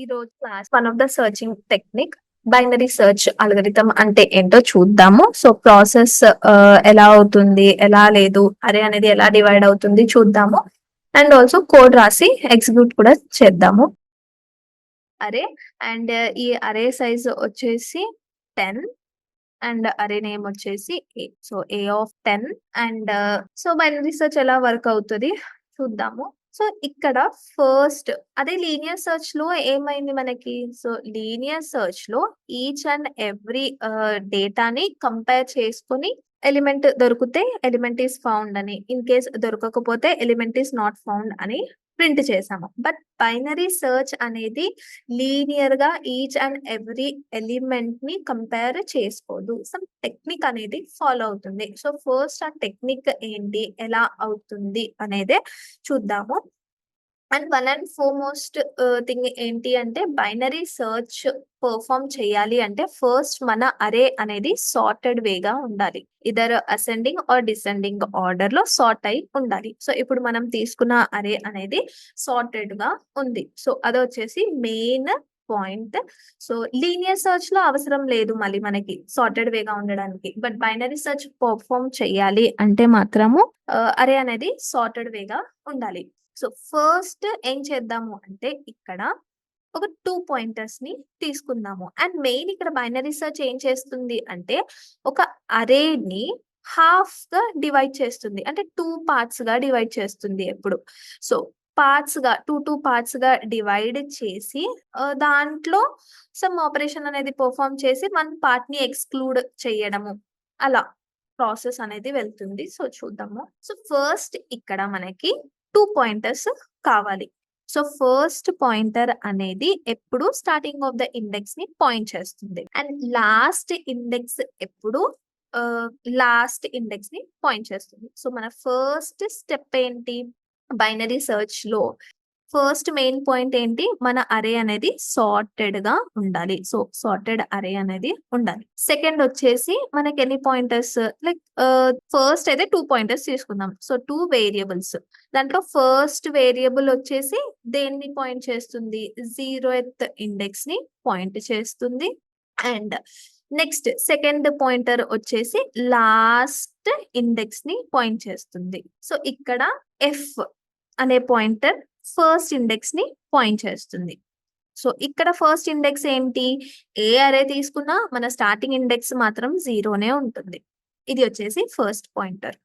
ఈ రోజు class one of the searching technique binary search algorithm అంటే ఏంటో చూద్దాము. సో ప్రాసెస్ ఎలా అవుతుంది, ఎలా లేదు, అరే అనేది ఎలా డివైడ్ అవుతుంది చూద్దాము. అండ్ ఆల్సో కోడ్ రాసి ఎగ్జిక్యూట్ కూడా చేద్దాము. అరే అండ్ ఈ అరే సైజ్ వచ్చేసి 10 అండ్ అరే నేమ్ వచ్చేసి A. So A of 10 and so binary search ఎలా వర్క్ అవుతుంది చూద్దాము. సో ఇక్కడ ఫస్ట్ అదే లీనియర్ సెర్చ్ లో ఏమైంది మనకి? సో లీనియర్ సెర్చ్ లో ఈచ్ అండ్ ఎవ్రీ డేటాని కంపేర్ చేసుకుని ఎలిమెంట్ దొరికితే ఎలిమెంట్ ఈస్ ఫౌండ్ అని, ఇన్ కేస్ దొరకకపోతే ఎలిమెంట్ ఈస్ నాట్ ఫౌండ్ అని ప్రింట్ చేసాము. బట్ బైనరీ సెర్చ్ అనేది లీనియర్ గా ఈచ్ అండ్ ఎవ్రీ ఎలిమెంట్ ని కంపేర్ చేసుకోదు. సమ్ టెక్నిక్ అనేది ఫాలో అవుతుంది. సో ఫస్ట్ ఆ టెక్నిక్ ఏంటి, ఎలా అవుతుంది అనేదే చూద్దాము. And one and foremost thing ఏంటి అంటే బైనరీ సెర్చ్ పర్ఫామ్ చేయాలి అంటే ఫస్ట్ మన అరే అనేది సార్టెడ్ వేగా ఉండాలి. Either ascending are descending order లో సార్ట్ అయి ఉండాలి. సో ఇప్పుడు మనం తీసుకున్న అరే అనేది సార్టెడ్ గా ఉంది. సో అది వచ్చేసి main point. So linear search లో అవసరం లేదు మళ్ళీ మనకి సార్టెడ్ వేగా ఉండడానికి. బట్ బైనరీ సెర్చ్ పర్ఫామ్ చేయాలి అంటే మాత్రము అరే అనేది సార్టెడ్ వేగా ఉండాలి. సో ఫస్ట్ ఏం చేద్దాము అంటే ఇక్కడ ఒక 2 పాయింటర్స్ ని తీసుకుందాము. అండ్ మెయిన్ ఇక్కడ బైనరీ సెర్చ్ ఏం చేస్తుంది అంటే ఒక అరేని హాఫ్ గా డివైడ్ చేస్తుంది, అంటే 2 పార్ట్స్ గా డివైడ్ చేస్తుంది ఎప్పుడు. సో పార్ట్స్ గా టూ పార్ట్స్ గా డివైడ్ చేసి దాంట్లో సమ్ ఆపరేషన్ అనేది పర్ఫామ్ చేసి 1 పార్ట్ ని ఎక్స్క్లూడ్ చేయడము, అలా ప్రాసెస్ అనేది వెళ్తుంది. సో చూద్దాము. సో ఫస్ట్ ఇక్కడ మనకి 2 పాయింటర్స్ కావాలి. సో ఫస్ట్ పాయింటర్ అనేది ఎప్పుడు స్టార్టింగ్ ఆఫ్ ద ఇండెక్స్ ని పాయింట్ చేస్తుంది. అండ్ లాస్ట్ ఇండెక్స్ ఎప్పుడు లాస్ట్ ఇండెక్స్ ని పాయింట్ చేస్తుంది. సో మన ఫస్ట్ స్టెప్ ఏంటి బైనరీ సెర్చ్ లో? ఫస్ట్ మెయిన్ పాయింట్ ఏంటి, మన అరే అనేది సార్టెడ్ గా ఉండాలి. సో సార్టెడ్ అరే అనేది ఉండాలి. సెకండ్ వచ్చేసి మనకి ఎన్ని పాయింటర్స్, లైక్ ఫస్ట్ అయితే 2 పాయింటర్స్ తీసుకుందాం. సో 2 వేరియబుల్స్, దాంట్లో ఫస్ట్ వేరియబుల్ వచ్చేసి దేన్ని పాయింట్ చేస్తుంది? 0th ఇండెక్స్ ని పాయింట్ చేస్తుంది. అండ్ నెక్స్ట్ సెకండ్ పాయింటర్ వచ్చేసి లాస్ట్ ఇండెక్స్ ని పాయింట్ చేస్తుంది. సో ఇక్కడ ఎఫ్ అనే పాయింటర్ ఫస్ట్ ఇండెక్స్ ని పాయింట్ చేస్తుంది. సో ఇక్కడ ఫస్ట్ ఇండెక్స్ ఏంటి? ఏ అరే తీసుకున్నా మన స్టార్టింగ్ ఇండెక్స్ మాత్రం 0నే ఉంటుంది. ఇది వచ్చేసి first pointer,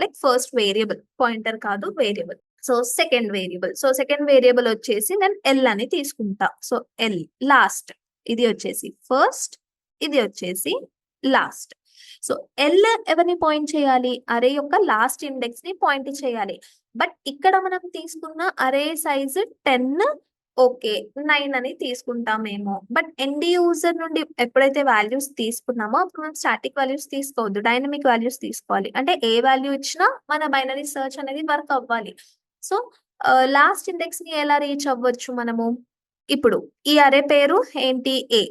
like first variable, pointer కాదు variable. So second variable, so second variable వచ్చేసి నేను ఎల్ అని తీసుకుంటా. సో ఎల్ లాస్ట్, ఇది వచ్చేసి ఫస్ట్, ఇది వచ్చేసి లాస్ట్. సో ఎల్ ఎవరిని పాయింట్ చేయాలి? అరే యొక్క లాస్ట్ ఇండెక్స్ ని పాయింట్ చేయాలి. బట్ ఇక్కడ మనం తీసుకున్న అరే సైజ్ 10, ఓకే 9 అని తీసుకుంటామేమో. బట్ ఎండ్ యూజర్ నుండి ఎప్పుడైతే వాల్యూస్ తీసుకున్నామో అప్పుడు మనం స్టాటిక్ వాల్యూస్ తీసుకోవద్దు, డైనమిక్ వాల్యూస్ తీసుకోవాలి. అంటే ఏ వాల్యూ ఇచ్చినా మన బైనరీ సెర్చ్ అనేది వర్క్ అవ్వాలి. సో లాస్ట్ ఇండెక్స్ ని ఎలా రీచ్ అవ్వచ్చు మనము? ఇప్పుడు ఈ అరే పేరు ఏంటి? ఏ.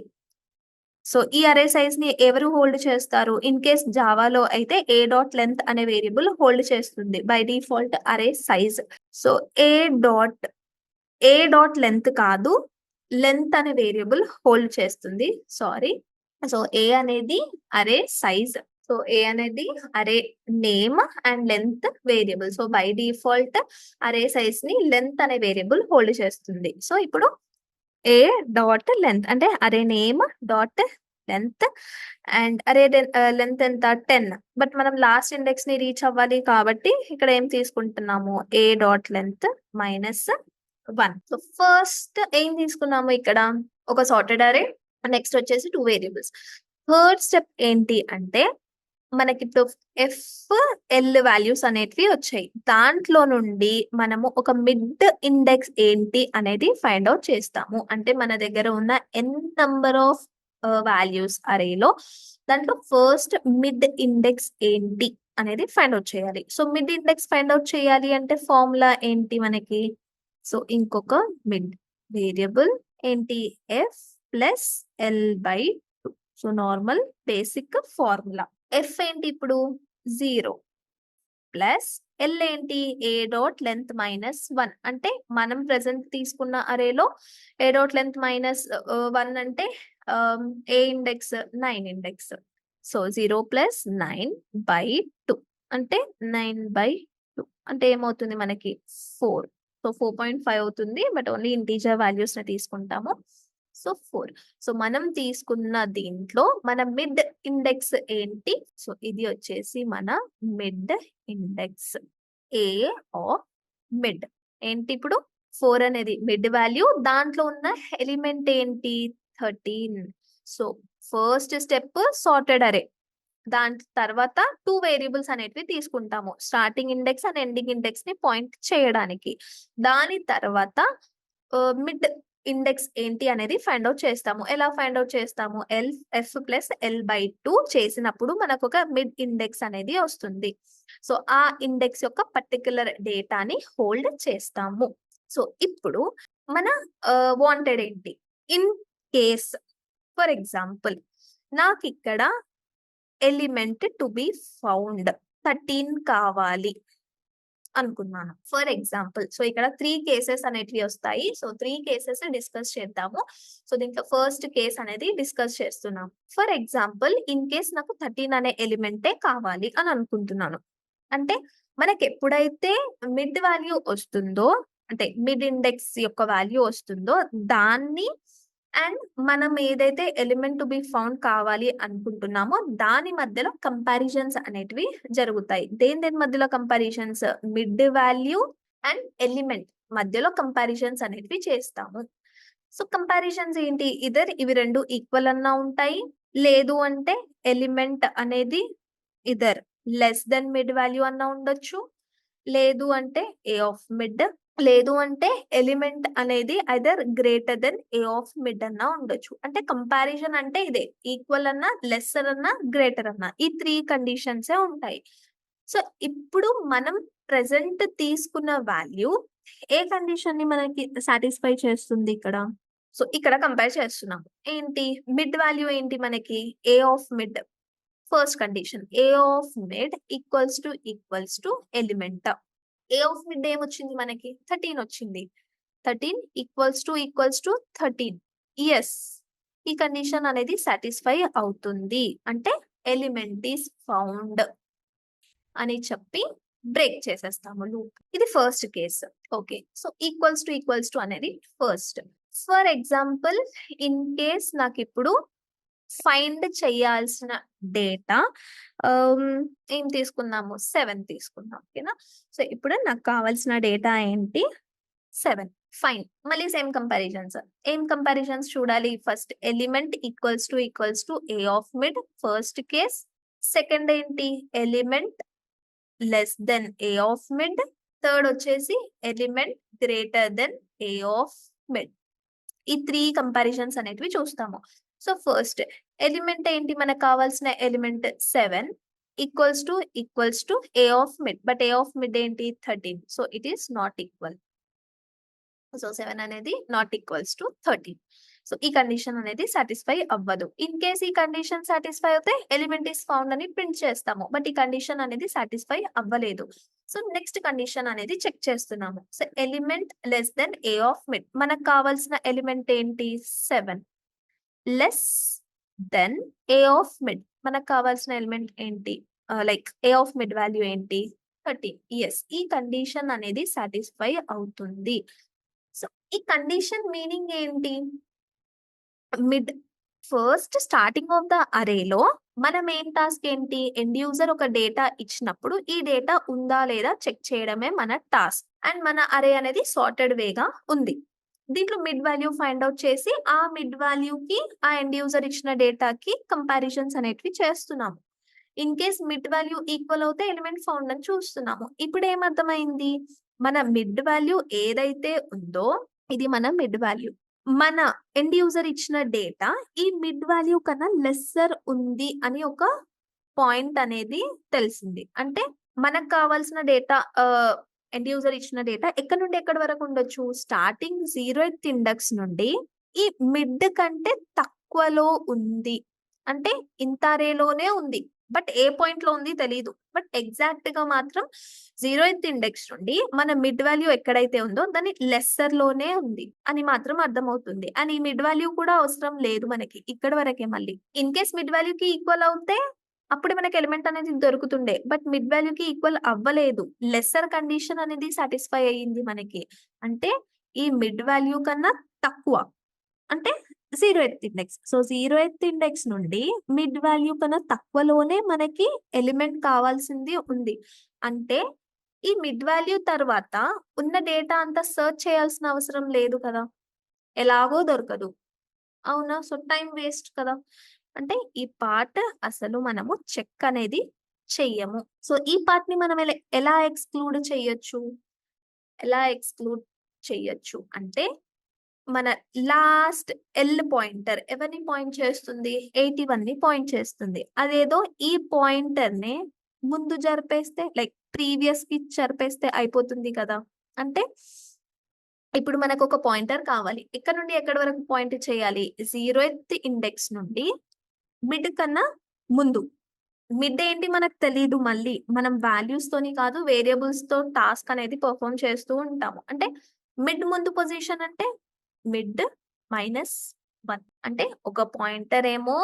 సో ఈ అరే సైజ్ ని ఎవరు హోల్డ్ చేస్తారు? ఇన్ కేస్ జావాలో అయితే ఏ డాట్ లెంత్ అనే వేరియబుల్ హోల్డ్ చేస్తుంది బై డిఫాల్ట్ అరే size. So A dot length కాదు, లెంత్ అనే వేరియబుల్ హోల్డ్ చేస్తుంది. సారీ. సో ఏ అనేది అరే సైజ్, సో ఏ అనేది అరే name and length variable. So by default అరే సైజ్ ని లెంత్ అనే వేరియబుల్ హోల్డ్ చేస్తుంది. సో ఇప్పుడు ఏ డాట్ లెంత్ అంటే అరే నేమ్ డాట్ లెంత్ అండ్ అరే లెంత్ ఎంత? 10. బట్ మనం లాస్ట్ ఇండెక్స్ ని రీచ్ అవ్వాలి కాబట్టి ఇక్కడ ఏం తీసుకుంటున్నాము? A dot length -1. So first ఏం తీసుకున్నాము ఇక్కడ? ఒక సార్టెడ్ అరే, నెక్స్ట్ వచ్చేసి 2 వేరియబుల్స్. థర్డ్ స్టెప్ ఏంటి అంటే మనకి ఇప్పుడు ఎల్ వాల్యూస్ అనేటివి వచ్చాయి. దాంట్లో నుండి మనము ఒక మిడ్ ఇండెక్స్ ఏంటి అనేది ఫైండ్ అవుట్ చేస్తాము. అంటే మన దగ్గర ఉన్న ఎన్ నంబర్ ఆఫ్ వాల్యూస్ అరేలో దాంట్లో ఫస్ట్ మిడ్ ఇండెక్స్ ఏంటి అనేది ఫైండ్ అవుట్ చేయాలి. So mid index find out చేయాలి అంటే ఫార్ములా ఏంటి మనకి? సో ఇంకొక మిడ్ వేరియబుల్ ఏంటి? F plus L/2. So normal basic formula. F ఏంటి ఇప్పుడు? 0 ప్లస్ ఎల్ ఏంటి ఏ డాట్ లెంత్ -1 అంటే మనం ప్రెసెంట్ తీసుకున్న అరేలో ఏ డాట్ లెంత్ -1 అంటే ఏ ఇండెక్స్ 9 ఇండెక్స్. సో 0 + 9/2 అంటే 9/2 అంటే ఏమవుతుంది మనకి 4. సో 4.5 అవుతుంది. బట్ ఓన్లీ ఇంటీజర్ వాల్యూస్ ని తీసుకుంటాము. సో 4. సో మనం తీసుకున్న దీంట్లో మన మిడ్ ఇండెక్స్ ఏంటి? సో ఇది వచ్చేసి మన mid index A of mid. ఏంటి ఇప్పుడు 4 అనేది మిడ్ వాల్యూ. దాంట్లో ఉన్న ఎలిమెంట్ ఏంటి 13. సో ఫస్ట్ స్టెప్ సార్టెడ్ అరే. దాని తర్వాత 2 వేరియబుల్స్ అనేటివి తీసుకుంటాము, starting index and ending index ని పాయింట్ చేయడానికి. దాని తర్వాత మిడ్ ఇండెక్స్ ఏంటి అనేది ఫైండ్ అవుట్ చేస్తాము. ఎలా ఫైండ్ అవుట్ చేస్తాము? ఎఫ్ ప్లస్ L/2 చేసినప్పుడు మనకు ఒక మిడ్ ఇండెక్స్ అనేది వస్తుంది. సో ఆ ఇండెక్స్ యొక్క పర్టికులర్ డేటాని హోల్డ్ చేస్తాము. సో ఇప్పుడు మన వాంటెడ్ ఏంటి? ఇన్ కేస్ ఫర్ ఎగ్జాంపుల్ నాకు ఇక్కడ ఎలిమెంట్ టు బి ఫౌండ్ 13 కావాలి అనుకున్నాను ఫర్ ఎగ్జాంపుల్. సో ఇక్కడ 3 కేసెస్ అనేటివి వస్తాయి. సో 3 కేసెస్ డిస్కస్ చేద్దాము. సో దీంట్లో ఫస్ట్ కేస్ అనేది డిస్కస్ చేస్తున్నాం. ఫర్ ఎగ్జాంపుల్ ఇన్ కేస్ నాకు 13 అనే ఎలిమెంటే కావాలి అని అనుకుంటున్నాను. అంటే మనకి ఎప్పుడైతే మిడ్ వాల్యూ వస్తుందో, అంటే మిడ్ ఇండెక్స్ యొక్క వాల్యూ వస్తుందో దాన్ని అండ్ మనం ఏదైతే ఎలిమెంట్ టు బి ఫౌండ్ కావాలి అనుకుంటున్నామో దాని మధ్యలో కంపారిజన్స్ అనేటివి జరుగుతాయి. దేని మధ్యలో comparisons? Mid value and element మధ్యలో కంపారిజన్స్ అనేటివి చేస్తాము. సో కంపారిజన్స్ ఏంటి? ఇవి రెండు ఈక్వల్ అన్నా ఉంటాయి, లేదు అంటే ఎలిమెంట్ అనేది either less than mid value అన్నా ఉండొచ్చు, లేదు అంటే ఏ ఆఫ్ మిడ్, లేదు అంటే ఎలిమెంట్ అనేది either greater than a of mid అన్నా ఉండొచ్చు. అంటే కంపారిజన్ అంటే ఇదే, ఈక్వల్ అన్నా, లెస్సర్ అన్నా, గ్రేటర్ అన్నా, ఈ 3 కండిషన్సే ఉంటాయి. సో ఇప్పుడు మనం ప్రెసెంట్ తీసుకున్న వాల్యూ ఏ కండిషన్ ని మనకి సాటిస్ఫై చేస్తుంది ఇక్కడ? సో ఇక్కడ కంపేర్ చేస్తున్నాం. ఏంటి మిడ్ వాల్యూ ఏంటి మనకి? ఏ of mid. First condition A of mid equals to element. A of mid ఏమొచ్చింది మనకి? 13 వచ్చింది. 13 ఈక్వల్స్ టు 13. ఎస్, ఈ కండిషన్ అనేది సాటిస్ఫై అవుతుంది. అంటే ఎలిమెంట్ ఈస్ ఫౌండ్ అని చెప్పి బ్రేక్ చేసేస్తాము లూప్. ఇది first case. Okay, so equals to అనేది first. For example in case నాకు ఇప్పుడు ఫైండ్ చేయాల్సిన డేటా ఏం తీసుకున్నాము? 7 తీసుకున్నాం. ఓకేనా? సో ఇప్పుడు నాకు కావాల్సిన డేటా ఏంటి? 7. ఫైన్. మళ్ళీ సేమ్ కంపారిజన్స్. ఏం కంపారిజన్స్ చూడాలి? First element equals to a of mid, first case. Second ఏంటి? Element less than a of mid. Third వచ్చేసి element greater than a of mid. ఈ 3 కంపారిజన్స్ అనేటివి చూస్తాము. సో ఫస్ట్ ఎలిమెంట్ ఏంటి? మనకు కావాల్సిన element 7 equals to a of mid. But a of mid ఏంటి? 13. So it is not equal. So 7 అనేది not equals to 13. So ఈ కండిషన్ అనేది సాటిస్ఫై అవ్వదు. ఇన్ కేస్ ఈ కండిషన్ సాటిస్ఫై అయితే ఎలిమెంట్ ఈస్ ఫౌండ్ అని ప్రింట్ చేస్తాము. బట్ ఈ కండిషన్ అనేది సాటిస్ఫై అవ్వలేదు. సో నెక్స్ట్ కండిషన్ అనేది చెక్ చేస్తున్నాము. So element less than a of mid. మనకు కావాల్సిన ఎలిమెంట్ ఏంటి? 7 less than a of mid. మనకు కావాల్సిన ఎలిమెంట్ ఏంటి? Like A of mid value ఏంటి? 13. ఎస్, ఈ కండిషన్ అనేది సాటిస్ఫై అవుతుంది. సో ఈ కండిషన్ మీనింగ్ ఏంటి? Mid first starting of the అరేలో మన మెయిన్ టాస్క్ ఏంటి? ఎండ్ యూజర్ ఒక డేటా ఇచ్చినప్పుడు ఈ డేటా ఉందా లేదా చెక్ చేయడమే మన టాస్క్. అండ్ మన అరే అనేది సార్టెడ్ వేగా ఉంది. దీంట్లో మిడ్ వాల్యూ ఫైండ్ అవుట్ చేసి ఆ మిడ్ వాల్యూకి ఆ ఎండ్ యూజర్ ఇచ్చిన డేటాకి కంపారిజన్స్ అనేటివి చేస్తున్నాము. In case mid value equal అవుతే ఎలిమెంట్ ఫౌండ్ అని చూస్తున్నాము. ఇప్పుడు ఏమర్థమైంది? మన మిడ్ వాల్యూ ఏదైతే ఉందో ఇది మన మిడ్ వాల్యూ. మన ఎండ్ యూజర్ ఇచ్చిన డేటా ఈ మిడ్ వాల్యూ కన్నా లెస్సర్ ఉంది అని ఒక పాయింట్ అనేది తెలిసింది. అంటే మనకు కావాల్సిన డేటా ఎండ్ యూజర్ ఇచ్చిన డేటా ఎక్కడి నుండి ఎక్కడి వరకు ఉండొచ్చు? స్టార్టింగ్ 0th ఇండెక్స్ నుండి ఈ మిడ్ కంటే తక్కువలో ఉంది. అంటే ఇంత అరేలోనే ఉంది. బట్ ఏ పాయింట్ లో ఉంది తెలియదు. బట్ ఎగ్జాక్ట్ గా మాత్రం 0th ఇండెక్స్ నుండి మన మిడ్ వాల్యూ ఎక్కడైతే ఉందో దాని లెస్సర్ లోనే ఉంది అని మాత్రం అర్థమవుతుంది. అండ్ ఈ మిడ్ వాల్యూ కూడా అవసరం లేదు మనకి ఇక్కడ వరకే. మళ్ళీ ఇన్ కేస్ మిడ్ వాల్యూ కి ఈక్వల్ అవుతే అప్పుడు మనకి ఎలిమెంట్ అనేది దొరుకుతుండే. బట్ మిడ్ వాల్యూ కి ఈక్వల్ అవ్వలేదు. లెస్సర్ కండిషన్ అనేది సాటిస్ఫై అయ్యింది మనకి. అంటే ఈ మిడ్ వాల్యూ కన్నా తక్కువ అంటే 0th index. So 0th index నుండి మిడ్ వాల్యూ కన్నా తక్కువలోనే మనకి ఎలిమెంట్ కావాల్సింది ఉంది. అంటే ఈ మిడ్ వాల్యూ తర్వాత ఉన్న డేటా అంతా సెర్చ్ చేయాల్సిన అవసరం లేదు కదా. ఎలాగో దొరకదు. అవునా? సో టైం వేస్ట్ కదా. అంటే ఈ పార్ట్ అసలు మనము చెక్ అనేది చెయ్యము. సో ఈ పార్ట్ ని మనం ఎలా ఎక్స్క్లూడ్ చెయ్యొచ్చు? ఎలా ఎక్స్క్లూడ్ చెయ్యొచ్చు అంటే మన లాస్ట్ ఎల్ పాయింటర్ ఎవరిని పాయింట్ చేస్తుంది? 81 ని పాయింట్ చేస్తుంది. అదేదో ఈ పాయింటర్ ని ముందు జరిపేస్తే లైక్ ప్రీవియస్ కి జరిపేస్తే అయిపోతుంది కదా. అంటే ఇప్పుడు మనకు ఒక పాయింటర్ కావాలి. ఇక్కడ నుండి ఎక్కడి వరకు పాయింట్ చేయాలి? 0th ఇండెక్స్ నుండి మిడ్ కన్నా ముందు. మిడ్ ఏంటి మనకు తెలీదు. మళ్ళీ మనం వాల్యూస్ తోని కాదు వేరియబుల్స్ తో టాస్క్ అనేది పర్ఫామ్ చేస్తూ ఉంటాము. అంటే మిడ్ ముందు పొజిషన్ అంటే మిడ్ -1 అంటే ఒక పాయింటర్ ఏమో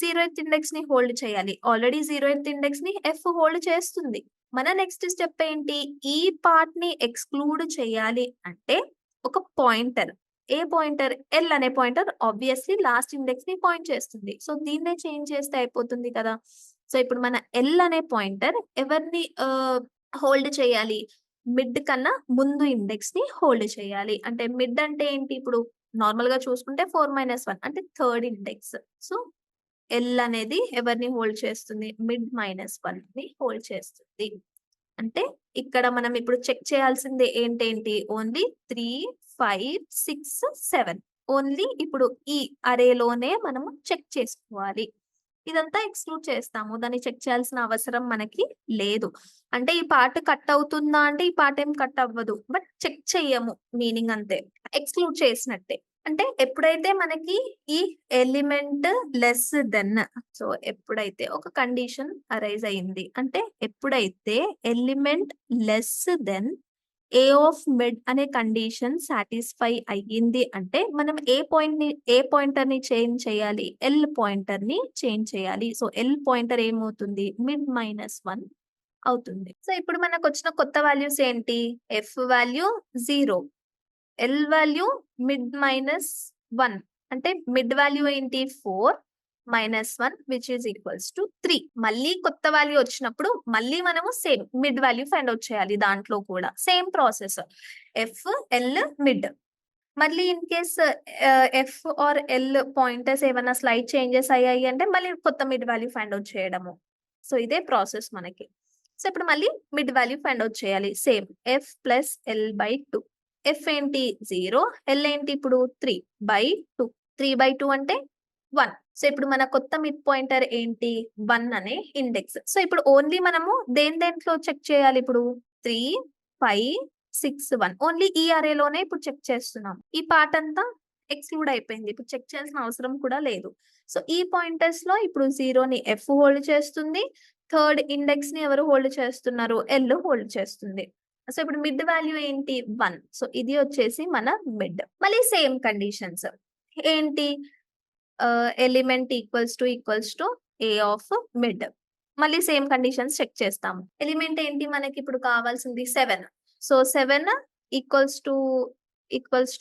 0th ఇండెక్స్ ని హోల్డ్ చేయాలి. ఆల్రెడీ 0th ఇండెక్స్ ని ఎఫ్ హోల్డ్ చేస్తుంది. మన నెక్స్ట్ స్టెప్ ఏంటి? ఈ పార్ట్ ని ఎక్స్క్లూడ్ చేయాలి అంటే ఒక పాయింటర్. ఏ పాయింటర్? ఎల్ అనే పాయింటర్ ఆబ్వియస్లీ లాస్ట్ ఇండెక్స్ ని పాయింట్ చేస్తుంది. సో దీన్నే చేంజ్ చేస్తే అయిపోతుంది కదా. సో ఇప్పుడు మన ఎల్ అనే పాయింటర్ ఎవరిని హోల్డ్ చేయాలి? మిడ్ కన్నా ముందు ఇండెక్స్ ని హోల్డ్ చేయాలి. అంటే మిడ్ అంటే ఏంటి? ఇప్పుడు నార్మల్ గా చూసుకుంటే 4-1 అంటే థర్డ్ ఇండెక్స్. సో ఎల్ అనేది ఎవరిని హోల్డ్ చేస్తుంది? మిడ్ -1 ని హోల్డ్ చేస్తుంది. అంటే ఇక్కడ మనం ఇప్పుడు చెక్ చేయాల్సింది ఏంటేంటి? ఓన్లీ 3, 5, 6, 7 ఓన్లీ ఇప్పుడు ఈ అరేలోనే మనము చెక్ చేసుకోవాలి. ఇదంతా ఎక్స్క్లూడ్ చేస్తాము. దాన్ని చెక్ చేయాల్సిన అవసరం మనకి లేదు. అంటే ఈ పార్ట్ కట్ అవుతుందా అంటే ఈ పార్ట్ ఏం కట్ అవ్వదు. బట్ చెక్ చెయ్యము మీనింగ్ అంతే. ఎక్స్క్లూడ్ చేసినట్టే. అంటే ఎప్పుడైతే మనకి ఈ ఎలిమెంట్ లెస్ దెన్ సో ఎప్పుడైతే ఒక కండిషన్ అరైజ్ అయింది అంటే ఎప్పుడైతే element less than a of mid అనే కండిషన్ సాటిస్ఫై అయ్యింది అంటే మనం ఏ పాయింటర్ ని చేంజ్ చేయాలి? ఎల్ పాయింటర్ ని చేంజ్ చేయాలి. సో ఎల్ పాయింటర్ ఏమవుతుంది? మిడ్ -1 అవుతుంది. సో ఇప్పుడు మనకు వచ్చిన కొత్త వాల్యూస్ ఏంటి? F value 0, L value mid -1 అంటే మిడ్ వాల్యూ ఏంటి? 4 -1 విచ్ ఈస్ ఈక్వల్స్ టు 3. మళ్ళీ కొత్త వాల్యూ వచ్చినప్పుడు మళ్ళీ మనము same mid value find out చేయాలి. దాంట్లో కూడా same process. F, L, mid. మళ్ళీ in case F or L pointers ఏమైనా స్లైడ్ చేంజెస్ అయ్యాయి అంటే మళ్ళీ కొత్త మిడ్ వాల్యూ ఫైండ్ అవుట్ చేయడము. సో ఇదే ప్రాసెస్ మనకి. సో ఇప్పుడు మళ్ళీ మిడ్ వాల్యూ ఫైండ్ అవుట్ చేయాలి. Same F plus L by 2. F ఏంటి? 0, ఎల్ ఏంటి ఇప్పుడు? 3/2. 3/2 అంటే 1. సో ఇప్పుడు మన కొత్త మిడ్ పాయింటర్ ఏంటి? 1 అనే ఇండెక్స్. సో ఇప్పుడు ఓన్లీ మనము దేంట్లో చెక్ చేయాలి ఇప్పుడు? 3, 5, 6, 1 ఓన్లీ ఈ అరేలోనే ఇప్పుడు చెక్ చేస్తున్నాం. ఈ పార్ట్ అంతా ఎక్స్క్లూడ్ అయిపోయింది. ఇప్పుడు చెక్ చేయాల్సిన అవసరం కూడా లేదు. సో ఈ పాయింటర్స్ లో ఇప్పుడు 0ని ఎఫ్ హోల్డ్ చేస్తుంది. థర్డ్ ఇండెక్స్ ని ఎవరు హోల్డ్ చేస్తున్నారు? ఎల్ హోల్డ్ చేస్తుంది. సో ఇప్పుడు మిడ్ వాల్యూ ఏంటి? 1. సో ఇది వచ్చేసి మన మిడ్. మళ్ళీ సేమ్ కండిషన్స్ ఏంటి? Element equals to a of mid. మళ్ళీ సేమ్ కండిషన్స్ చెక్ చేస్తాము. ఎలిమెంట్ ఏంటి మనకి ఇప్పుడు కావాల్సింది? 7. So 7 equals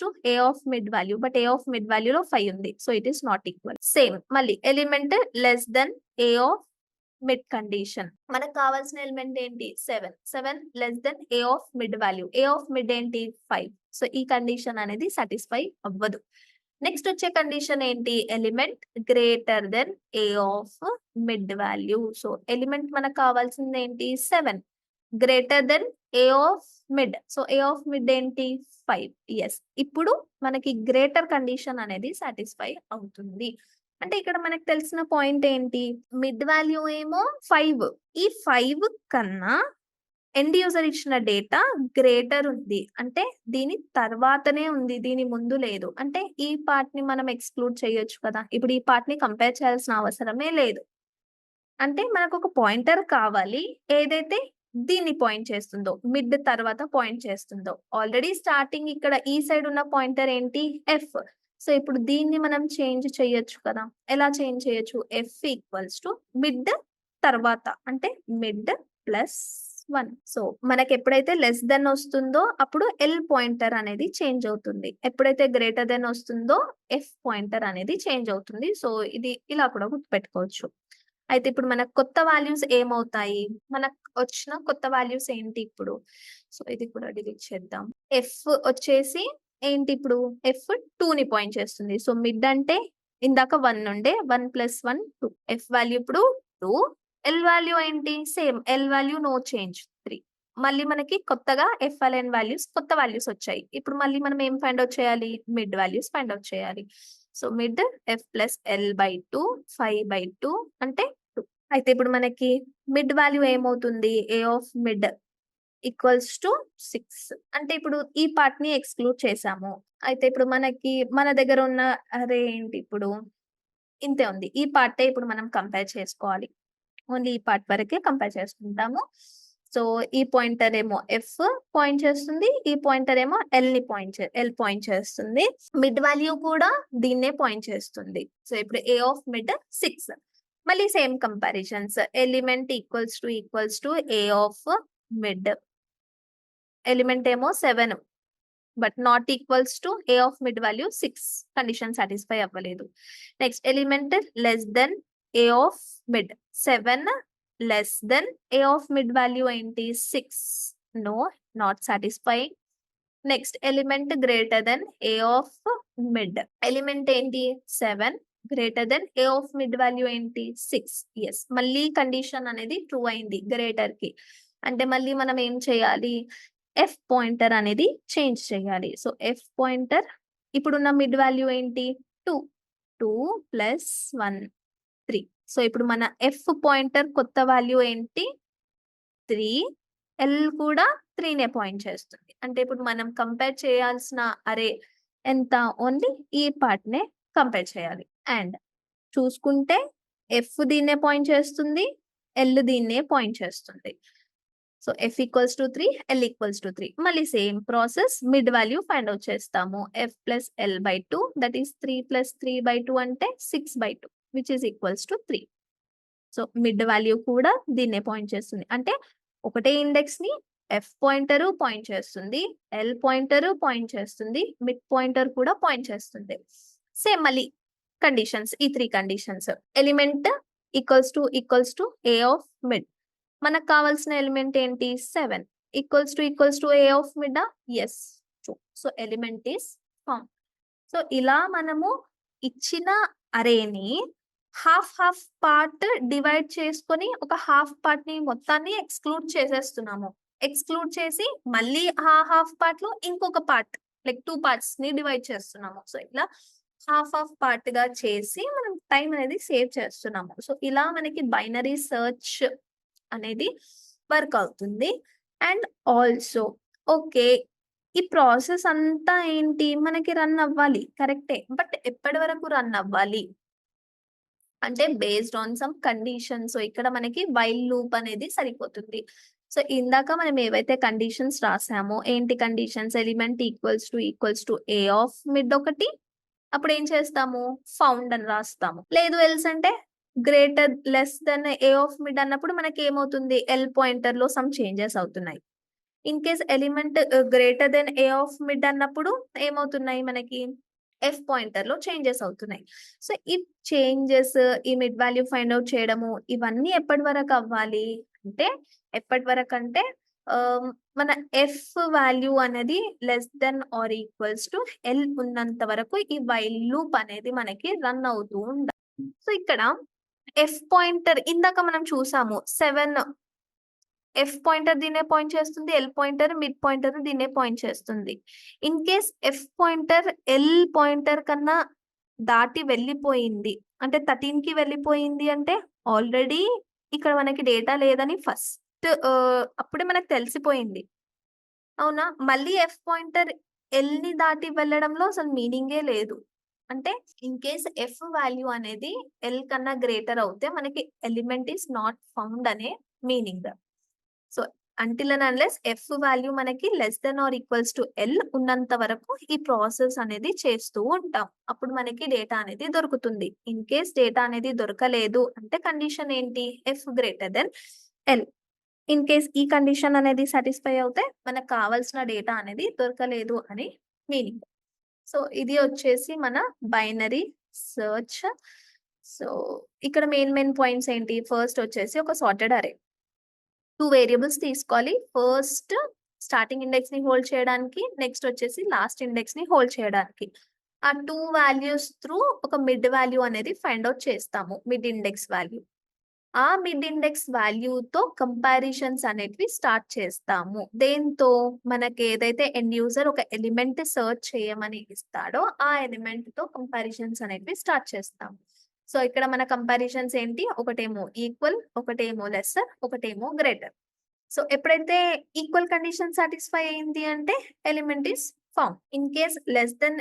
to a of mid value. But a of mid వాల్యూలో 5 ఉంది. So it is not equal. Same మళ్ళీ element less than a of mid condition. మనకు కావాల్సిన ఎలిమెంట్ ఏంటి? 7 less than a of mid value. A of mid ఏంటి? 5. So ఈ condition అనేది satisfy అవ్వదు. నెక్స్ట్ వచ్చే కండిషన్ ఏంటి? Element greater than a of mid value. So element మనకు కావాల్సింది ఏంటి? 7 greater than a of mid. So A of mid ఏంటి? 5. ఎస్, ఇప్పుడు మనకి గ్రేటర్ కండిషన్ అనేది సాటిస్ఫై అవుతుంది. అంటే ఇక్కడ మనకు తెలిసిన పాయింట్ ఏంటి? మిడ్ వాల్యూ ఏమో 5. ఈ 5 కన్నా ఎండ్ యూజర్ ఇచ్చిన డేటా గ్రేటర్ ఉంది. అంటే దీని తర్వాతనే ఉంది, దీని ముందు లేదు. అంటే ఈ పార్ట్ ని మనం ఎక్స్క్లూడ్ చేయొచ్చు కదా. ఇప్పుడు ఈ పార్ట్ ని కంపేర్ చేయాల్సిన అవసరమే లేదు. అంటే మనకు ఒక పాయింటర్ కావాలి ఏదైతే దీన్ని పాయింట్ చేస్తుందో, మిడ్ తర్వాత పాయింట్ చేస్తుందో. ఆల్రెడీ స్టార్టింగ్ ఇక్కడ ఈ సైడ్ ఉన్న పాయింటర్ ఏంటి ఎఫ్. సో ఇప్పుడు దీన్ని మనం చేంజ్ చేయొచ్చు కదా. ఎలా చేంజ్ చేయొచ్చు? ఎఫ్ ఈక్వల్స్ టు మిడ్ తర్వాత అంటే మిడ్ ప్లస్ 1. సో మనకి ఎప్పుడైతే లెస్ దెన్ వస్తుందో అప్పుడు ఎల్ పాయింటర్ అనేది చేంజ్ అవుతుంది. ఎప్పుడైతే గ్రేటర్ దెన్ వస్తుందో ఎఫ్ పాయింటర్ అనేది చేంజ్ అవుతుంది. సో ఇది ఇలా కూడా గుర్తుపెట్టుకోవచ్చు. అయితే ఇప్పుడు మనకు కొత్త వాల్యూస్ ఏమవుతాయి? మనకు వచ్చిన కొత్త వాల్యూస్ ఏంటి ఇప్పుడు? సో ఇది కూడా డిలీట్ చేద్దాం. ఎఫ్ వచ్చేసి ఏంటి ఇప్పుడు? ఎఫ్ 2 ని పాయింట్ చేస్తుంది. సో మిడ్ అంటే ఇందాక 1 ఉండే 1 + 1 2. ఎఫ్ వాల్యూ ఇప్పుడు 2. ఎల్ వాల్యూ ఏంటి? Same. L value no change 3. మళ్ళీ మనకి కొత్తగా ఎఫ్ అలైన్ వాల్యూస్ కొత్త వాల్యూస్ వచ్చాయి. ఇప్పుడు మళ్ళీ మనం ఏం ఫైండ్ అవుట్ చేయాలి? మిడ్ వాల్యూస్ ఫైండ్ అవుట్ చేయాలి. సో మిడ్ ఎఫ్ ప్లస్ ఎల్/2 5/2 అంటే 2. అయితే ఇప్పుడు మనకి మిడ్ వాల్యూ ఏమవుతుంది? A of mid equals to 6. అంటే ఇప్పుడు ఈ పార్ట్ ని ఎక్స్క్లూడ్ చేసాము. అయితే ఇప్పుడు మనకి మన దగ్గర ఉన్న అరే ఏంటి ఇప్పుడు ఇంతే ఉంది. ఈ పార్టే ఇప్పుడు మనం కంపేర్ చేసుకోవాలి. ఓన్లీ ఈ పార్ట్ వరకే కంపేర్ చేసుకుంటాము. సో ఈ పాయింటర్ ఏమో ఎఫ్ పాయింట్ చేస్తుంది. ఈ పాయింటర్ ఏమో ఎల్ పాయింట్ చేస్తుంది. మిడ్ వాల్యూ కూడా దీన్నే పాయింట్ చేస్తుంది. సో ఇప్పుడు ఏ ఆఫ్ మిడ్ 6. మళ్ళీ same comparisons. Element equals to a of mid. Element ఏమో 7 but not equals to a of mid value 6. Condition satisfy అవ్వలేదు. Next element less than a of mid. 7 less than a of mid value ఏంటి? 6. No, not satisfying. Next element greater than a of mid. Element ఏంటి? 7 greater than a of mid value ఏంటి? 6. Yes, మళ్ళీ condition అనేది true అయింది greater కి. అంటే మళ్ళీ మనం ఏం చేయాలి? ఎఫ్ పాయింటర్ అనేది చేంజ్ చేయాలి. సో ఎఫ్ పాయింటర్ ఇప్పుడున్న మిడ్ వాల్యూ ఏంటి? 2. 2 + 1 3. సో ఇప్పుడు మన ఎఫ్ పాయింటర్ కొత్త వాల్యూ ఏంటి? 3. ఎల్ కూడా 3 నే పాయింట్ చేస్తుంది. అంటే ఇప్పుడు మనం కంపేర్ చేయాల్సిన అరే ఎంత? ఓన్లీ ఈ పార్ట్ నే కంపేర్ చేయాలి. అండ్ చూసుకుంటే ఎఫ్ దీన్నే పాయింట్ చేస్తుంది, ఎల్ దీన్నే పాయింట్ చేస్తుంది. So F equals to 3, L equals to 3. మళ్ళీ same process. Mid value find out చేస్తాము. ఎఫ్ ప్లస్ ఎల్/2 దట్ ఈస్ 3 + 3/2 అంటే 6/2 which is equals to 3. So mid value కూడా దీన్నే పాయింట్ చేస్తుంది. అంటే ఒకటే ఇండెక్స్ ని ఎఫ్ పాయింటర్ పాయింట్ చేస్తుంది, ఎల్ పాయింటర్ పాయింట్ చేస్తుంది, మిడ్ పాయింటర్ కూడా పాయింట్ చేస్తుంది. సేమ్ మళ్ళీ కండిషన్స్, ఈ 3 conditions. Element equals to a of mid. మనకు కావాల్సిన ఎలిమెంట్ ఏంటి? 7 equals to a of mid. Yes, true. So element is found. సో ఇలా మనము ఇచ్చిన అరేని హాఫ్ పార్ట్ డివైడ్ చేసుకొని ఒక హాఫ్ పార్ట్ ని మొత్తాన్ని ఎక్స్క్లూడ్ చేసేస్తున్నాము. ఎక్స్క్లూడ్ చేసి మళ్ళీ ఆ హాఫ్ పార్ట్ లో ఇంకొక పార్ట్ లైక్ 2 పార్ట్స్ ని డివైడ్ చేస్తున్నాము. సో ఇలా హాఫ్ పార్ట్ గా చేసి మనం టైం అనేది సేవ్ చేస్తున్నాము. సో ఇలా మనకి బైనరీ సెర్చ్ అనేది వర్క్ అవుతుంది. అండ్ ఆల్సో ఓకే, ఈ ప్రాసెస్ అంతా ఏంటి? మనకి రన్ అవ్వాలి, కరెక్టే. బట్ ఎప్పటి వరకు రన్ అవ్వాలి అంటే based on some conditions. So ఇక్కడ మనకి వైల్ లూప్ అనేది సరిపోతుంది. సో ఇందాక మనం ఏవైతే కండిషన్స్ రాసామో ఏంటి conditions? Element equals to a of mid ఒకటి. అప్పుడు ఏం చేస్తాము? ఫౌండ్ అని రాస్తాము. లేదు ఎల్స్ అంటే greater less than a of mid అన్నప్పుడు మనకి ఏమవుతుంది? ఎల్ పాయింటర్ లో సమ్ చేంజెస్ అవుతున్నాయి. In case element greater than a of mid అన్నప్పుడు ఏమవుతున్నాయి? మనకి ఎఫ్ పాయింటర్ లో చేంజెస్ అవుతున్నాయి. సో ఈ చేంజెస్, ఈ మిడ్ వాల్యూ ఫైండ్ అవుట్ చేయడము, ఇవన్నీ ఎప్పటి వరకు అవ్వాలి అంటే ఎప్పటి వరకు అంటే మన ఎఫ్ వాల్యూ అనేది less than or equals to L ఉన్నంత వరకు ఈ వైల్ లూప్ అనేది మనకి రన్ అవుతూ ఉండాలి. సో ఇక్కడ ఎఫ్ పాయింటర్ ఇందాక మనం చూసాము 7. ఎఫ్ పాయింటర్ దీన్నే పాయింట్ చేస్తుంది, ఎల్ పాయింటర్ మిడ్ పాయింటర్ దీన్నే పాయింట్ చేస్తుంది. In case F pointer L pointer కన్నా దాటి వెళ్ళిపోయింది అంటే 13 కి వెళ్ళిపోయింది అంటే ఆల్రెడీ ఇక్కడ మనకి డేటా లేదని ఫస్ట్ అప్పుడే మనకు తెలిసిపోయింది, అవునా? మళ్ళీ ఎఫ్ పాయింటర్ ఎల్ ని దాటి వెళ్ళడంలో అసలు మీనింగే లేదు. అంటే ఇన్ కేస్ ఎఫ్ వాల్యూ అనేది ఎల్ కన్నా గ్రేటర్ అవుతే మనకి ఎలిమెంట్ ఈస్ నాట్ ఫౌండ్ అనే meaning. So until and unless F value మనకి less than or equals to L ఉన్నంత వరకు ఈ ప్రాసెస్ అనేది చేస్తూ ఉంటాం. అప్పుడు మనకి డేటా అనేది దొరుకుతుంది. ఇన్ కేస్ డేటా అనేది దొరకలేదు అంటే కండిషన్ ఏంటి? F greater than L. In case ఈ కండిషన్ అనేది సాటిస్ఫై అవుతే మనకు కావాల్సిన డేటా అనేది దొరకలేదు అని మీనింగ్. సో ఇది వచ్చేసి మన బైనరీ సెర్చ్. సో ఇక్కడ మెయిన్ పాయింట్స్ ఏంటి? ఫస్ట్ వచ్చేసి ఒక సార్టెడ్ అరే. 2 వేరియబుల్స్ తీసుకోవాలి. ఫస్ట్ స్టార్టింగ్ ఇండెక్స్ ని హోల్డ్ చేయడానికి, నెక్స్ట్ వచ్చేసి లాస్ట్ ఇండెక్స్ ని హోల్డ్ చేయడానికి. ఆ 2 వాల్యూస్ త్రూ ఒక మిడ్ వాల్యూ అనేది ఫైండ్ అవుట్ చేస్తాము. Mid index value. ఆ మిడ్ ఇండెక్స్ వాల్యూతో కంపారిజన్స్ అనేటివి స్టార్ట్ చేస్తాము. దేంతో? మనకి ఏదైతే ఎండ్ యూజర్ ఒక ఎలిమెంట్ సెర్చ్ చేయమని ఇస్తాడో ఆ ఎలిమెంట్ తో కంపారిజన్స్ అనేటివి స్టార్ట్ చేస్తాము. సో ఇక్కడ మన కంపారిజన్స్ ఏంటి? ఒకటేమో ఈక్వల్, ఒకటేమో లెస్సర్, ఒకటేమో గ్రేటర్. సో ఎప్పుడైతే ఈక్వల్ కండిషన్ సాటిస్ఫై అయింది అంటే element is found. In case less than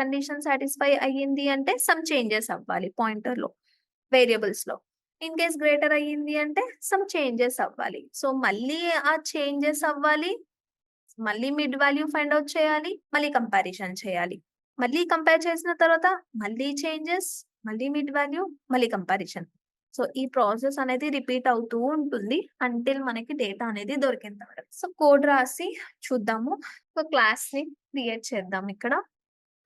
condition satisfy అయ్యింది అంటే సమ్ చేంజెస్ అవ్వాలి పాయింటర్ లో, వేరియబుల్స్ లో. ఇన్ కేస్ గ్రేటర్ అయ్యింది అంటే సమ్ చేంజెస్ అవ్వాలి. సో మళ్ళీ ఆ చేంజెస్ అవ్వాలి, మళ్ళీ మిడ్ వాల్యూ ఫైండ్ అవుట్ చేయాలి, మళ్ళీ కంపారిజన్ చేయాలి. మళ్ళీ కంపేర్ చేసిన తర్వాత మళ్ళీ చేంజెస్, మళ్ళీ మిడ్ వాల్యూ, మళ్ళీ కంపారిజన్. సో ఈ ప్రాసెస్ అనేది రిపీట్ అవుతూ ఉంటుంది అంటిల్ మనకి డేటా అనేది దొరికేంత వరకు. సో కోడ్ రాసి చూద్దాము. ఒక క్లాస్ ని క్రియేట్ చేద్దాం. ఇక్కడ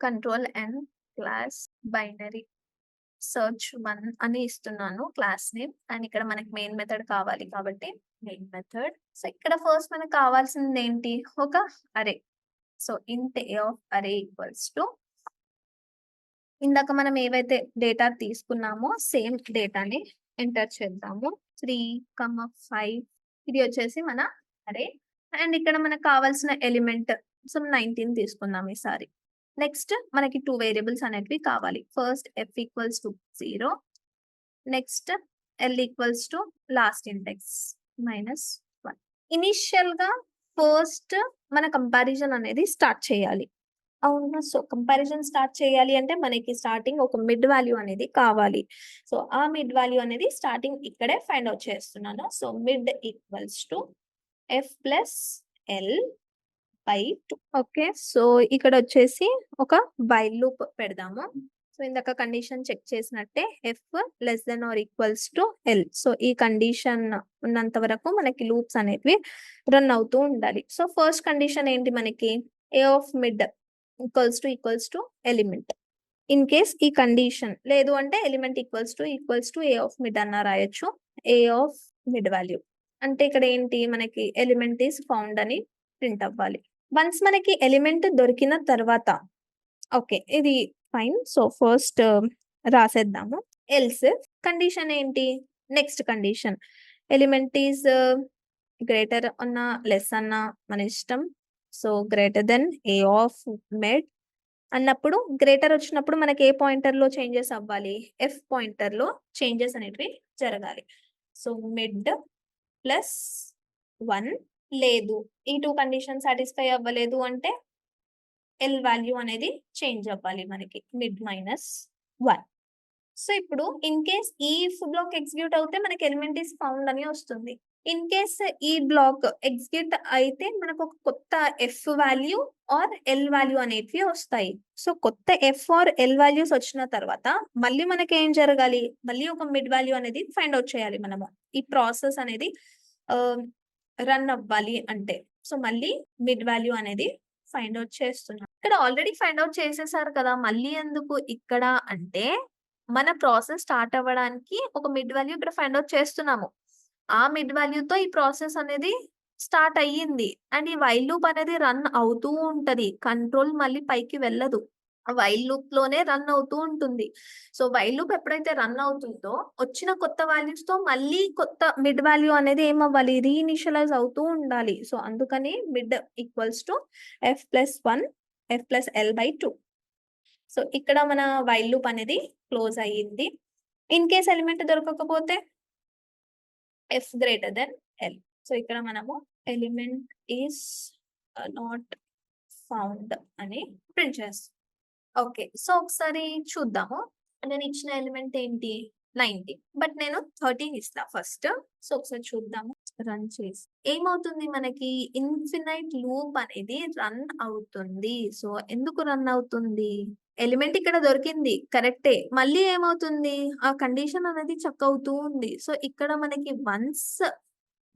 control and class binary search 1 అని ఇస్తున్నాను క్లాస్ నేమ్. అండ్ ఇక్కడ మనకి మెయిన్ మెథడ్ కావాలి కాబట్టి మెయిన్ మెథడ్. సో ఇక్కడ ఫస్ట్ మనకు కావాల్సింది ఏంటి? ఒక అరే. సో ఇంట్ ఏ ఆఫ్ అరే ఈక్వల్స్ టు ఇందాక మనం ఏవైతే డేటా తీసుకున్నామో సేమ్ డేటాని ఎంటర్ చేద్దాము. 3, 5 ఇది వచ్చేసి మన అరే. అండ్ ఇక్కడ మనకు కావాల్సిన ఎలిమెంట్ సో 19 తీసుకుందాం ఈసారి. నెక్స్ట్ మనకి 2 వేరియబుల్స్ అనేటివి కావాలి. First F equals to 0, next L equals to last index -1. Initial గా ఫస్ట్ మన కంపారిజన్ అనేది స్టార్ట్ చేయాలి. అవునా? సో కంపారిజన్ స్టార్ట్ చేయాలి అంటే మనకి స్టార్టింగ్ ఒక మిడ్ వాల్యూ అనేది కావాలి. సో ఆ మిడ్ వాల్యూ అనేది స్టార్టింగ్ ఇక్కడే ఫైండ్ అవుట్ చేస్తున్నాను. So mid equals to f plus L by 2. Okay. So ఇక్కడ వచ్చేసి ఒక వైల్ లూప్ పెడదాము. సో ఇందాక కండిషన్ చెక్ చేసినట్టే f less than or equals to l. So ఈ కండిషన్ ఉన్నంత వరకు మనకి లూప్స్ అనేటివి రన్ అవుతూ ఉండాలి. సో ఫస్ట్ కండిషన్ ఏంటి మనకి? ఏ of mid equals to element. In case ఈ కండిషన్ లేదు అంటే element equals to a of mid అన్న రాయొచ్చు. ఏ ఆఫ్ మిడ్ వాల్యూ అంటే ఇక్కడ ఏంటి? మనకి ఎలిమెంట్ ఈస్ ఫౌండ్ అని ప్రింట్ అవ్వాలి. వన్స్ మనకి ఎలిమెంట్ దొరికిన తర్వాత ఓకే ఇది ఫైన్. సో ఫస్ట్ రాసేద్దాము. ఎల్స్ కండిషన్ ఏంటి? Next condition element is greater అన్నా లెస్ అన్నా మన ఇష్టం. So greater than a of mid అన్నప్పుడు గ్రేటర్ వచ్చినప్పుడు మనకి ఏ పాయింటర్ లో చేంజెస్ అవ్వాలి? ఎఫ్ పాయింటర్ లో చేంజెస్ అనేటివి జరగాలి. సో మిడ్ ప్లస్ 1 లేదు, ఈ 2 కండిషన్ సాటిస్ఫై అవ్వలేదు అంటే ఎల్ వాల్యూ అనేది చేంజ్ అవ్వాలి మనకి మిడ్ -1. సో ఇప్పుడు ఇన్ కేస్ ఈ ఇఫ్ బ్లాక్ ఎగ్జిక్యూట్ అవుతే మనకి ఎలిమెంట్ ఈస్ ఫౌండ్ అని వస్తుంది. ఇన్ కేస్ ఈ బ్లాక్ ఎగ్జిక్యూట్ అయితే మనకు ఒక కొత్త f value or l value అనేటివి వస్తాయి. సో కొత్త ఎఫ్ ఆర్ ఎల్ వాల్యూస్ వచ్చిన తర్వాత మళ్ళీ మనకి ఏం జరగాలి? మళ్ళీ ఒక మిడ్ వాల్యూ అనేది ఫైండ్ అవుట్ చేయాలి మనము. ఈ ప్రాసెస్ అనేది రన్ అవ్వాలి అంటే. సో మళ్ళీ మిడ్ వాల్యూ అనేది ఫైండ్ అవుట్ చేస్తున్నాం. ఇక్కడ ఆల్రెడీ ఫైండ్ అవుట్ చేసేసారు కదా, మళ్ళీ ఎందుకు ఇక్కడ అంటే మన ప్రాసెస్ స్టార్ట్ అవ్వడానికి ఒక మిడ్ వాల్యూ ఇక్కడ ఫైండ్ అవుట్ చేస్తున్నాము. ఆ మిడ్ వాల్యూతో ఈ ప్రాసెస్ అనేది స్టార్ట్ అయ్యింది. అండ్ ఈ వైల్ లూప్ అనేది రన్ అవుతూ ఉంటది. కంట్రోల్ మళ్ళీ పైకి వెళ్ళదు. వైల్ లూప్ లోనే రన్ అవుతూ ఉంటుంది. సో వైల్ లూప్ ఎప్పుడైతే రన్ అవుతుందో వచ్చిన కొత్త వాల్యూస్ తో మళ్ళీ కొత్త మిడ్ వాల్యూ అనేది ఏమవ్వాలి? రీఇనిషియలైజ్ అవుతూ ఉండాలి. సో అందుకని mid equals to f plus 1 F plus L by 2. So ఇక్కడ మన వైల్ లూప్ అనేది క్లోజ్ అయ్యింది. ఇన్ కేస్ ఎలిమెంట్ దొరకకపోతే F greater than L. So ఇక్కడ మనము ఎలిమెంట్ ఈస్ నాట్ ఫౌండ్ అని ప్రింట్ చేస్తాం. ఓకే. సో, ఒకసారి చూద్దాము. నేనిచ్చిన ఎలిమెంట్ ఏంటి? 90. బట్ నేను 13 ఇస్తా ఫస్ట్. సో, ఒకసారి చూద్దాము. రన్ చేసి. ఏమవుతుంది మనకి ఇన్ఫినైట్ లూప్ అనేది రన్ అవుతుంది. సో, ఎందుకు రన్ అవుతుంది? ఎలిమెంట్ ఇక్కడ దొరికింది. కరెక్టే. మళ్ళీ ఏమవుతుంది? ఆ కండిషన్ అనేది చెక్ అవుతూ ఉంది. సో, ఇక్కడ మనకి వన్స్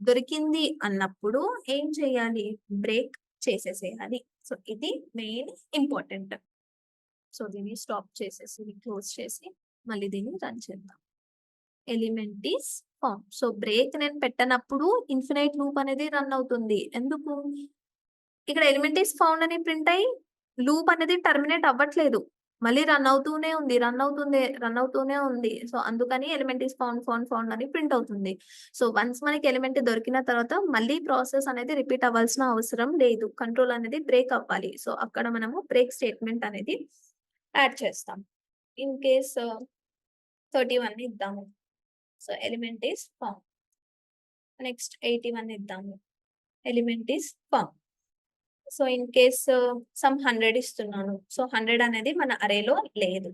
దొరికింది అన్నప్పుడు ఏం చేయాలి? బ్రేక్ చేసేసేయాలి. సో, ఇది మెయిన్ ఇంపార్టెంట్. సో, దీన్ని స్టాప్ చేసేసి, క్లోజ్ చేసి, మళ్ళీ దీన్ని రన్ చేద్దాం. Element is found. So, break నేను పెట్టనప్పుడు ఇన్ఫినైట్ లూప్ అనేది రన్ అవుతుంది. ఎందుకు? ఇక్కడ ఎలిమెంట్ ఈస్ ఫౌండ్ అని ప్రింట్ అయ్యి, లూప్ అనేది టర్మినేట్ అవ్వట్లేదు. మళ్ళీ రన్ అవుతూనే ఉంది. రన్ అవుతూనే ఉంది. సో, అందుకని ఎలిమెంట్ ఈస్ ఫౌండ్ అని ప్రింట్ అవుతుంది. సో, వన్స్ మనకి ఎలిమెంట్ దొరికిన తర్వాత మళ్ళీ ప్రాసెస్ అనేది రిపీట్ అవ్వాల్సిన అవసరం లేదు. కంట్రోల్ అనేది బ్రేక్ అవ్వాలి. సో, అక్కడ మనము బ్రేక్ స్టేట్మెంట్ అనేది యాడ్ చేస్తాం. ఇన్ కేస్ 31 ఇద్దాము. So, element is found. Next 81 ఇద్దాము. Element is found. So, in case some 100 ఇస్తున్నాను. సో, 100 అనేది మన అరేలో లేదు.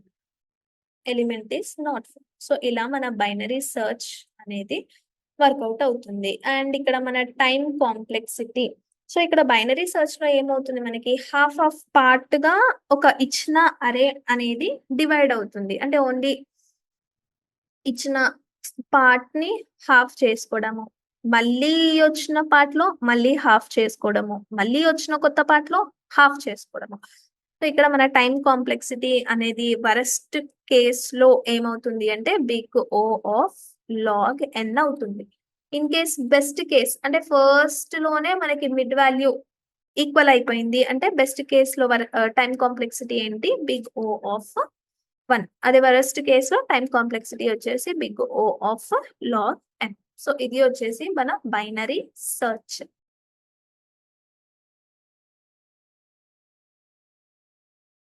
Element is not found. సో, ఇలా మన బైనరీ సెర్చ్ అనేది వర్కౌట్ అవుతుంది. అండ్ ఇక్కడ మన టైమ్ కాంప్లెక్సిటీ. సో, ఇక్కడ బైనరీ సెర్చ్‌లో ఏమవుతుంది మనకి హాఫ్ ఆఫ్ పార్ట్‌గా ఒక ఇచ్చిన అరే అనేది డివైడ్ అవుతుంది. అంటే ఓన్లీ ఇచ్చిన పార్ట్‌ని హాఫ్ చేసుకోవడము. మళ్ళీ వచ్చిన పార్ట్‌లో మళ్ళీ హాఫ్ చేసుకోవడము. మళ్ళీ వచ్చిన కొత్త పార్ట్‌లో హాఫ్ చేసుకోవడము. సో, ఇక్కడ మన టైమ్ కాంప్లెక్సిటీ అనేది వరస్ట్ కేస్‌లో ఏమవుతుంది అంటే బిగ్ ఓ ఆఫ్ లాగ్ ఎన్ అవుతుంది. ఇన్ కేస్ బెస్ట్ కేస్ అంటే ఫస్ట్‌లోనే మనకి మిడ్ వాల్యూ ఈక్వల్ అయిపోయింది. అంటే బెస్ట్ కేస్‌లో టైమ్ కాంప్లెక్సిటీ ఏంటి? Big O of 1. అదే వరస్ట్ కేస్‌లో టైమ్ కాంప్లెక్సిటీ వచ్చేసి big O of log n. So, ఇది వచ్చేసి మన బైనరీ సెర్చ్.